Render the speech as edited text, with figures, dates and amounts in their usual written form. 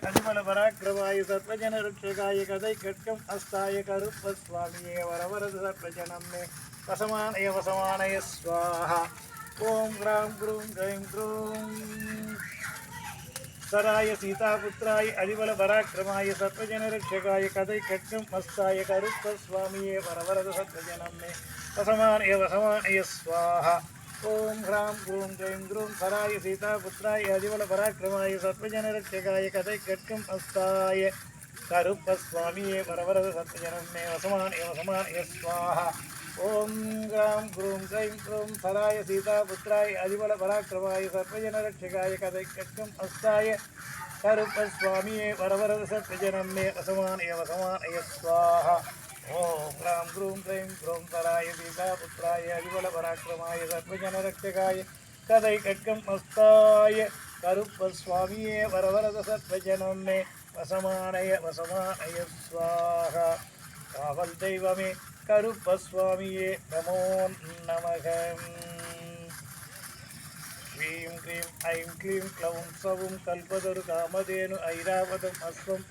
அடிமல பராக்கிரமாய சர்வஜன ரட்சகாய கதை கட்கம் அஸ்தாய கருப்ப சுவாமியே வரவரது சர்வஜனமே வசமானய ஸ்வாஹா. ஓம் gram குரும் crime groom சராய சீதாபுத்திராய அடிபல பராக்கிரமாய சர்வஜன ரட்சகாய கதை கட்கம் அஸ்தாய கருப்ப சுவாமியே வரவரது சர்வஜனமே வசமானய ஸ்வாஹா. ஓம் ஹ்ராம் க்ரூம் க்ரைம் க்ரூம் சராய சீதாபுத்திராய அதிபல பராக்கிரமாய சர்வஜன ரட்சகாய கதை கட்கம் அஸ்தாய கருப்ப சுவாமியே வரவரது சர்வஜனமே வசமானய ஸ்வாஹா. ஓம் கிராம் க்ரூம் க்ரைம் க்ரூம் சராய சீதாபுத்திராய அதிபல பராக்கிரமாய சர்வஜன ரட்சகாய கதை கட்கம் அஸ்தாய கருப்ப சுவாமியே வரவரது சர்வஜனமே வசமானய ஸ்வாஹா. ஓம் கிராம் க்ரூம் க்ரைம் க்ரூம் சராய சீதாபுத்திராய அதிபல பராக்கிரமாய சர்வஜன ரட்சகாய கதை கட்கம் அஸ்தாய கருப்ப சுவாமியே வரவரத சர்வஜனமே வசமானய ஸ்வாஹா. காவல் தெய்வமே கருப்ப சுவாமியே நமோ நமகம். ह्रीं क्लीं ऐं क्लीं क्लौं सौं कल्पतरु कामधेनु ऐरावतम् अश्वं